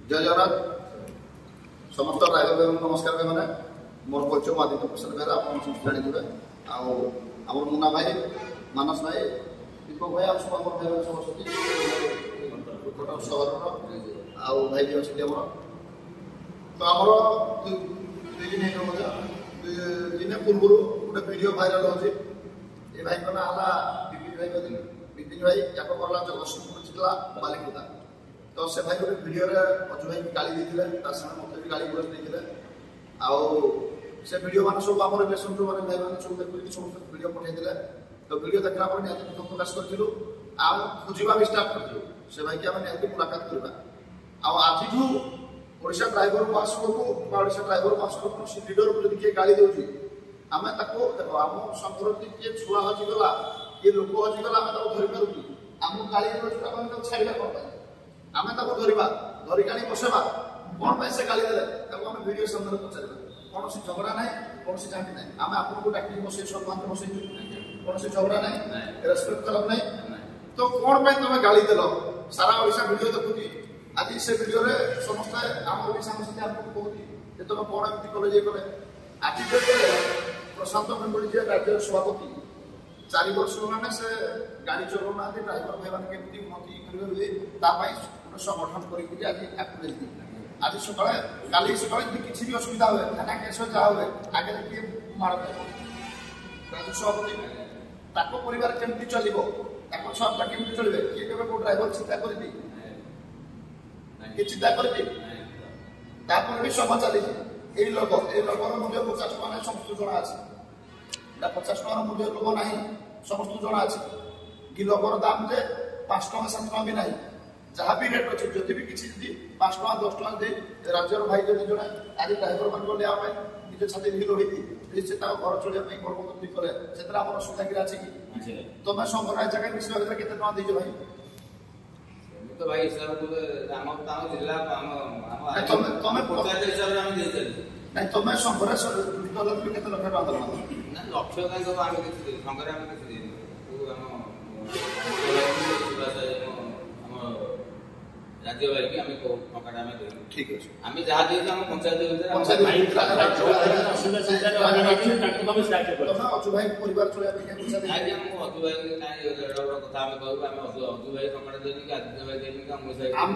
जय जगन्नाथ समस्त ड्राइवर भाई नमस्कार भाई मैंने मोर परिचय आदित्य प्रसाद बेहरा आप समस्त जानी आम मुन्ना भाई मानस भाई दीपक भाई आप सब भाई समस्त कटक सहर भाई भी अच्छे तो आमर दुई दिन पूर्व गोटे वीडियो भाइराल होची ये भाई का नाम बिपिन भाई या जगतसिंहपुर जिला बालिकुदा तो से भाई गोटे वीडियो अजु भाई गाड़ी देते मत भी गाड़ी गुलज देते से वीडियो मान सब आम रिलेसन जो मैंने भाई मैंने सब देखिए समस्त वीडियो पठे तो वीडियो देखला निहत दुख प्रकाश करूँ आम खोजा भी स्टार्ट करूँ से भाई की आम निहत मुलाकात करवा आज ओडिशा ड्राइवर पास को ओडिशा ड्राइवर पास को लीडर को किए गाड़ी दूसरी आम देखो आम संघर किए छुआ हजिगला किए लोक हजिगला आम धरी पार्टी आम गाड़ी छाड़ा कौन आम धरवा धरिक आनी बसवा कौन से गाड़ी देते आम भिड सामने पचार कौन झगड़ा ना कौन झाँटी ना आम आपको डाक बस सम्मान बस कौन झगड़ा ना रेस्पेक्ट खराब ना तो कौन तुम गाड़ी देल सारा ओडिशा भिड देखुची आज से भिडियो समस्ते आम साथी आपको कहती तुम कौन एमती कले ये कले आज प्रशांत बेंगोली जी राज्य सभापति 4 वर्ष होगा से गाड़ी चलाऊना ड्राइवर भाई मैंने केमती उन्नति करेंगे गोटे संगठन कर आज सका काली सका किसी भी असुविधा हुए थाना केस जहाँ हुए आगे किए माड़ राज्य सभापति परिवार केमती चलो छुआ केमती चलिए किए केवल को ड्राइवर चिंता करी चिंता कर भी सभा चली लोगर मूल्य 50 टका समस्त जना अच्छे 50 टकार मूल्य लोग ना समस्त जना अच्छे कि लोगर दाम जे 5 टका 7 टका भी ना जहाँ भी रेट अच्छे जदि भी किसी 5 टका 10 टका दे राज्यर भाई जो आज ड्राइवर मान लिया निज छाती भी लड़ी से घर चलिए बड़बंदी कले से असुविधा कि अच्छे कि तुम संघर जगह मिसवा के टका दीज भाई तो भाई हिसाब तो जिला तुम पंचायत हिसाब से हम दे नहीं तुम संघर केते लक्ष टका दल ना लक्ष्य काई सब आम किसी संघर आम किसी राज्य भाई की आम टका आम ठीक है आम जहाँ दे हम पंचायत अजु भाई परिवार चलिए अजु भाई कथा आम कहूँ अजु भाई टका देनी आदित्य भाई देनी आम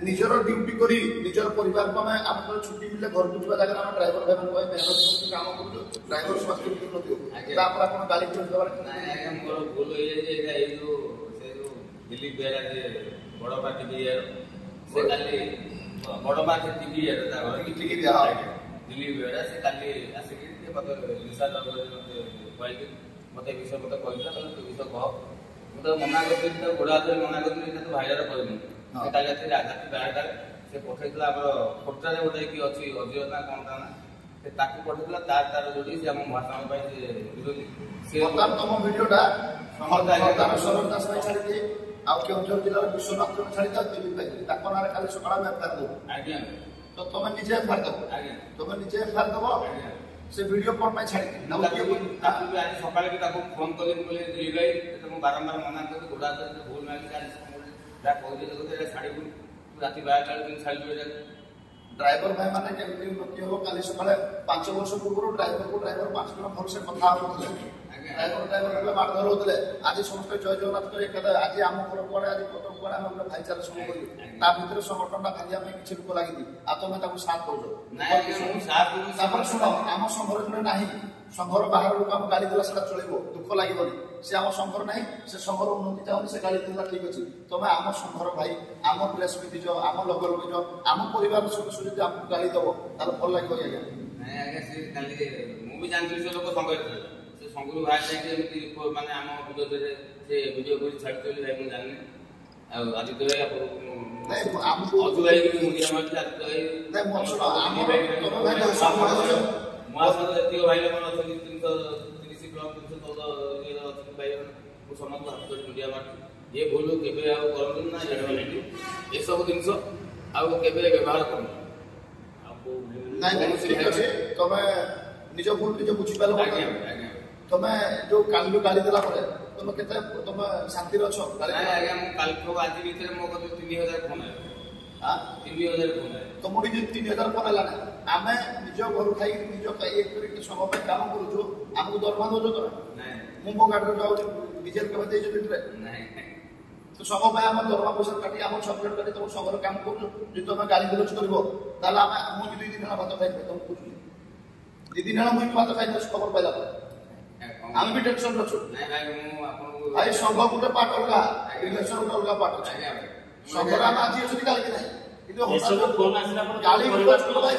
निजर ड्यूटी करी निजर परिवार को आम छुट्टी मिले घर को जगह आम ड्राइवर भाई मेहनत काम करूँ ड्राइवर स्वास्थ्य गाड़ी मोर भूल हो दिलीप बेहरा बड़ पार्टी भी से काली बड़ पार्टी टीवी दिलीप बेहरा से काली आसिक मत निशा कही मत विषय मत कहला तो विषय कह मुझे मना कर गोड़ा हाथ मना कर तो भाईर कहनी काली राति 12टा से पठेला खोर्चा गोटे कि अच्छी अजियता कौन था ना पठेला तार जोड़ी से आम भाषा तुम भिडियोटा छाड़ी केन्दुझर जिलार विश्वनाथ छाड़ी दिलीप भाई ना खाली सका एफआईआर दब तो तुम निजे एफआईआर दब तुम निजे एफआईआर दब से वीडियो कौन आज सकाଳେ भी फोन कले दिलीप भाई तुम बारंबार मना कर गोड़ा भूल मांगी छाड़ू राति 12टा छाड़ू ड्राइवर भाई मैंने केमती उन्नति हम काली सका 5 वर्ष पूर्व ड्राइवर को ड्राइवर 5 जन भलसे कथा ड्राइवर मारधर होते आज समस्त जय जगन्नाथ कर आज आम घर कड़े आज कटक कड़े आम गोटे भाईचारा सब कर संगठन खाली आम किसी लोक लगी आ तुम साथ दौ शुण आम संघर जो ना संघर बाहर लोक आम गाड़ी देला से चलो दुख लगे से आम संघर ना से संघर उन्नति चाहूँ से गाड़ी देला ठीक अच्छे तुम आम संघर भाई आम ड्रेस पिंधिज आम लोग लगे आम परिवार सदस्य जो आमको गाड़ी दब ताल भल लगे आज्ञा मुझे जानती से लोक संघ संघ बाहर माने आम विरोध से वीडियो कर छाड़ी भाई मुझे जानी आदित्य भाई अजु भाई मुझे आदित्य भाई महासंघ जातीय भाई मन अच्छे 330 ब्लॉक 314 ये भाई समस्त हाथ कर मीडिया मार्ट ये भूल केबे आ करन ना ये सब जिनस आ केबे व्यवहार करन आपको नहीं तुम निज भूल निज बुझी पालो तुम जो काली गाड़ी देला तुम के तुम शांति अच्छो आज्ञा काल आज भर मो 3000 फोन हाँ 3000 फोन तो मुड़ी 3000 फोन है ना आमे निज घर खाई निज एक कर सब पे काम करू हमको दरमा दो तो नहीं मु मो गाड़ी जाऊ डीजल के बदे जो लिटर नहीं तो सब पे हम दरमा पैसा काटी हम सबलेट काटी तो सब काम करू जे तुम गाली गलोच करबो ताला हम मु 2 दिन भात खाइ तुम पूछ 2 दिन हम भात खाइ खबर पाइला हम भी टेंशन रछु नहीं भाई मु आपन भाई संभव गुटे पार्ट अलगा रिलेशन गुटे अलगा पार्ट अछि संभव हम आज अछि गाली कि नहीं কিন্তু এসব ফোন আসিলা পর গালি গলোচ করবা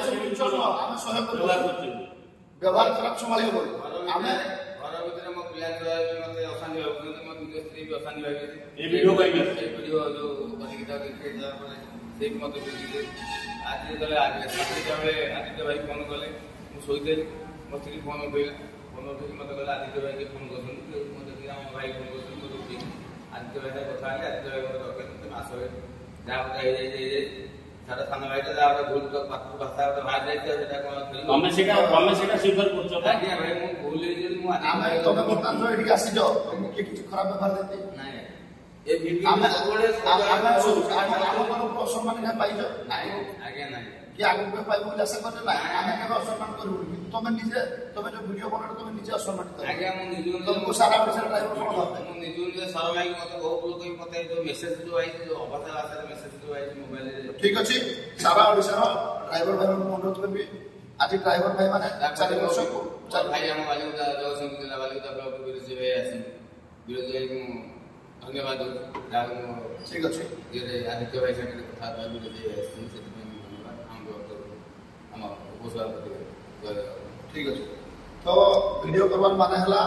हम सहयोग करबो व्यवहार खराब संभाली हो हमें घर ভিতরে মো পিলা জয় মতে অশান্তি হবে মো দুই স্ত্রী भी অশান্তি হবে এই ভিডিও পাইবে এই ভিডিও जो কলিকি তা দেখে যাওয়ার পরে সেই মতে বুঝিতে আজ যেতলে আগে সাথে বেলে আদিত্য ভাই ফোন করলে মু শোইতে মো স্ত্রী ফোন কইলা ফোন করে মতে কইলা আদিত্য ভাই কে ফোন করছন মতে দিরা আমার ভাই ফোন করছন তো ঠিক আদিত্য ভাই কথা আগে আদিত্য ভাই মতে দরকার তুমি আসো যাও এই সারা থানা ভাইটা যাওয়ার ভুল তো পাত্র ভাষা তো ভাই যাইতে সেটা কোন তুমি সেটা স্বীকার করছো আজ্ঞা ভাই মু ভুল হইছে মু ଆମେ ତମେ ବର୍ତ୍ତମାନ ଯୋଉ ଏଠିକି ଆସିଛ ତମକୁ କିଏ କିଛି ଖରାପ ବ୍ୟବହାର ଦେଇଛି ନାଇଁ ଏ ଭିଡିଓ ଆମେ ସବୁବେଳେ ଆମ ଅସମ୍ମାନ କାହିଁ ପାଇଛ ନାଇଁ ଆଜ୍ଞା ନାଇଁ କି ଆଗକୁ ପାଇବ ବୋଲି ଆଶା କରିଛ ନା ଆମେ କେବେ ଅସମ୍ମାନ କରିବୁ କିନ୍ତୁ ତମେ ନିଜେ ତମେ ଯୋଉ ଭିଡିଓ ବନାଅ ତମେ ନିଜେ ଅସମ୍ମାନିତ ଆଜ୍ଞା ମୁଁ ନିଜକୁ ତମକୁ ସାରା ଓଡ଼ିଶାର ଡ୍ରାଇଭର କଣ ଭାବେ ମୁଁ ନିଜକୁ ନିଜେ ସରଭାଇ ମତେ ବହୁତ ଲୋକ ବି ମତେ ଯୋଉ ମେସେଜ ଯୋଉ ଆଇଛି ଯୋଉ ଅଭାଷା ଭାଷାରେ ମେସେଜ ଯୋଉ ଆଇଛି ମୋବାଇଲରେ ଠିକ ଅଛି ସାରା ଓଡ଼ିଶାର ଡ୍ରାଇଭର ଭାଇମାନଙ୍କୁ ଅନୁରୋଧ କରିବି ଆଜି ଡ୍ରାଇଭର ଭାଇ ମାନେ 4 ବର୍ଷକୁ ଭାଇ ଆମ ବାଲିଗୁଡ଼ା ଜଗତସିଂହପୁର ଜିଲ୍ଲା ବାଲିଗୁଡ଼ା ବ୍ଲକ ବିରୋଧୀ ଭାଇ ଆସି ବିରୋଧୀ ଭାଇକୁ ଧନ୍ୟବାଦ ଦଉଛି ଯାହା ମୁଁ ଠିକ ଅଛି ଇଏରେ ଆଦିତ୍ୟ ଭାଇ ସାଙ୍ଗରେ କଥାବାର୍ତ୍ତା ବିରୋଧୀ ଆସିଛି ସେଥିପାଇଁ ଧନ୍ୟବାଦ ଆମ ଆମ ଉପସଭାପତି ଠିକ ଅଛି ତ ଭିଡିଓ କରବାର ମାନେ ହେଲା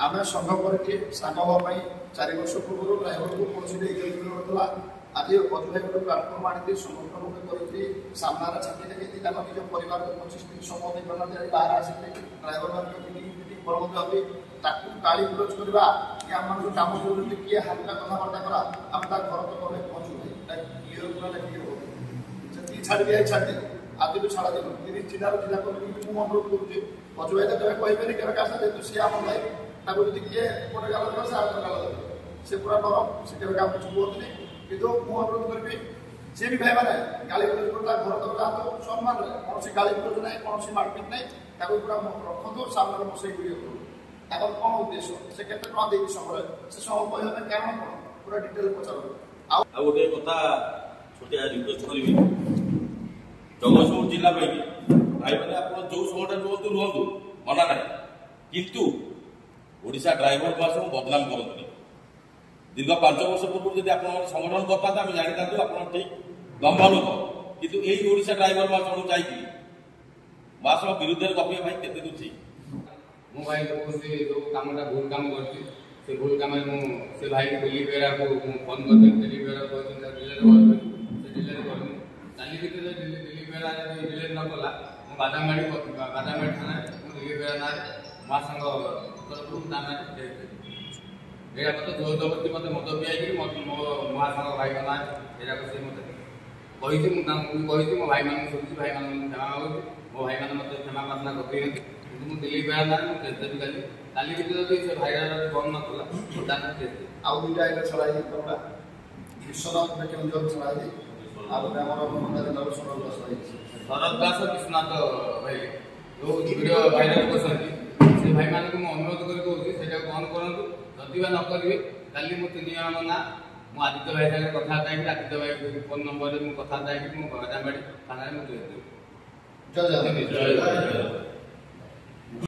ଆମେ ସଂଘ କରିକି ସାଙ୍ଗ ହେବା ପାଇଁ 4 ବର୍ଷ ପୂର୍ବରୁ ଡ୍ରାଇଭରକୁ କୌଣସି ଦେଇଥିଲା ଆଜି ଅଜୁ ଭାଇ ଗୋଟେ ପ୍ଲାଟଫର୍ମ ଆଣିକି ସଂଗଠନ ଗୋଟେ କରିକି ସାମ୍ନାରେ ଛାଟି ଦେଖେଇକି ତାଙ୍କ ନିଜ ପରିବାରକୁ 25 ଦିନ ସମୟ ଦେଇ ପାରୁନାହାନ୍ତି ବାହାରେ ଆସିକି ଡ୍ରାଇଭର ମାନଙ୍କ ମିଟିଂ କରନ୍ତି ତାକୁ ଗାଳି ଗୁଲଜ କରିବା କି ଆମମାନଙ୍କୁ କାମ କରୁଛନ୍ତି କିଏ ହାଲକା କଥାବାର୍ତ୍ତା କରା ଆମେ ତା ଘର ତକ ପହଞ୍ଚୁ ଭାଇ କ୍ଲିୟର ପୁରା କ୍ଲିୟର ହବ ଯଦି ଛାଡ଼ି ଦିଆ ଛାଡ଼ି ଆଜି ବି ଛାଡ଼ା ଦେବ 30 ଜିଲ୍ଲାର ଜିଲ୍ଲା କମିଟି ମୁଁ ଅନୁରୋଧ କରୁଛି ଅଜୁ ଭାଇ ତ କେବେ କହିବେନି କେବେ କାହା ଯେହେତୁ ସିଏ ଆମ ଭାଇ ତାକୁ ଯଦି କିଏ ଗୋଟେ ଗାଲ ଦେବ ସେ ଆଉ ଗାଲ ଦେବ ସେ ପୁରା ନରମ ସେ କେବେ କାହାକୁ କିଛି କୁହନ୍ତିନି କିନ୍ତୁ ମୁଁ ଅନୁରୋଧ କରିବି ସିଏ ବି ଭାଇମାନେ ଗାଳି ଗୁଲଜ କରି ତା ଘର ତକ ଯାଆନ୍ତୁ ସମ୍ମାନରେ କୌଣସି ଗାଳି ଗୁଲଜ ନାହିଁ କୌଣସି ମାରପିଟ ନାହିଁ ତାକୁ ପୁରା ରଖନ୍ତୁ ସାମ୍ନାରେ ବସେଇ ଭିଡ଼ିଓ କରୁ ତାଙ୍କର କ'ଣ ଉଦ୍ଦେଶ୍ୟ ସେ କେତେ ଟଙ୍କା ଦେଇଛି ସମୟରେ ସେ ସବୁ କହିବା ପାଇଁ କାରଣ କ'ଣ ପୁରା ଡିଟେଲ ପଚାରନ୍ତୁ ଆଉ ଗୋଟେ କଥା ଛୋଟିଆ ରିକ୍ୱେଷ୍ଟ କରିବି ଜଗତସିଂହପୁର ଜିଲ୍ଲା ପାଇଁ ଭାଇମାନେ ଆପଣ ଯୋଉ ସମୟଟା ରୁହନ୍ତୁ ମନା ନାହିଁ କିନ୍ତୁ ଓଡ଼ିଶା ଡ୍ରାଇଭର ମାସକୁ ବଦନାମ କରନ୍ତୁନି ଦୀର୍ଘ 5 ବର୍ଷ ପୂର୍ବରୁ ଯଦି ଆପଣ ସଂଗଠନ କରିଥାନ୍ତେ ଆମେ ଜାଣିଥାନ୍ତୁ ଆପଣ ଠିକ ଦମ୍ଭ ଲୋକ କିନ୍ତୁ ଏଇ ଓଡ଼ିଶା ଡ୍ରାଇଭର ମାସକୁ ଯାଇକି ମାସ ବିରୁଦ୍ଧରେ ଗପିବା ଭାଇ କେତେ ଦୂର ଠିକ ମୁଁ ଭାଇ କହୁଛି ଯୋଉ କାମଟା ଭୁଲ କାମ କରିଛି ସେ ଭୁଲ କାମରେ ମୁଁ ସେ ଭାଇକି ଦିଲ୍ଲୀ ବେରାକୁ ମୁଁ ଫୋନ କରିଥିଲି ଦିଲ୍ଲୀ ବେରା କହିଛନ୍ତି ଡିଲେଟ କରିବି ସେ ଡିଲେଟ କରିନି କାଲି ଭିତରେ ଦିଲ୍ଲୀ ବେରା ଯଦି ଡିଲେଟ ନ କଲା ମୁଁ ବାଦାମବାଡ଼ି ଥାନାରେ ମୁଁ ଦିଲ୍ଲୀ ବେରା ନାଁରେ ମା ସଂଘ ତରଫରୁ ତା ନାଁରେ ଏଇଟା ମତେ ଜୋରଦବସ୍ତି ମତେ ମଦ ପିଆଇକି ମୋ ମହାସଂଘ ଭାଇଙ୍କ ନାଁ ଏଇଟାକୁ ସେ ମତେ କହିଛି ମୁଁ ତାଙ୍କୁ କହିଛି ମୋ ଭାଇମାନଙ୍କୁ ଶୁଣିଛି ଭାଇମାନଙ୍କୁ କ୍ଷମା ମାଗୁଛି ମୋ ଭାଇମାନେ ମତେ କ୍ଷମା ପ୍ରାର୍ଥନା କରିଦେଇଛନ୍ତି କିନ୍ତୁ ମୁଁ ଦିଲ୍ଲୀ ବେଳା ନାଁରେ ମୁଁ କେସ୍ ଦେବି କାଲି ଭିତରେ ଯଦି ସେ ଭାଇର ବନ୍ଦ ନକଲା ମୁଁ ତା ନାଁରେ କେସ୍ ଦେବି ଆଉ ଦୁଇଟା ଏଇଟା ଛଡ଼ା ହେଇଛି ତମଟା ବିଶ୍ୱନାଥ ଗୋଟେ କେଉଁଝର ଛଡ଼ା ହେଇଛି ଆଉ ଗୋଟେ ଆମର ଶରଦ ଦାସ ହେଇଛି ଶରଦ ଦାସ ବିଶ୍ୱନାଥ ଭାଇ ଯୋଉ ଭିଡ଼ିଓ ଭାଇରାଲ କରୁଛନ୍ତି ସେ ଭାଇମାନଙ୍କୁ ମୁଁ ଅନୁରୋଧ କରି କହୁଛି ସେଇଟାକୁ ବନ୍ଦ କରନ୍ତୁ ଯଦି ବା ନ କରିବେ କାଲି ମୁଁ 3 ଜଣଙ୍କ ନାଁ ମୁଁ ଆଦିତ୍ୟ ଭାଇ ସାଙ୍ଗରେ କଥାବାର୍ତ୍ତା ହେଇକି ଆଦିତ୍ୟ ଭାଇ ଫୋନ୍ ନମ୍ବରରେ ମୁଁ କଥାବାର୍ତ୍ତା ହେଇକି ମୁଁ ବାଦାମବାଡ଼ି ଥାନାରେ ମୁଁ ଦେଇଦେବି ଜୟ ଜୟ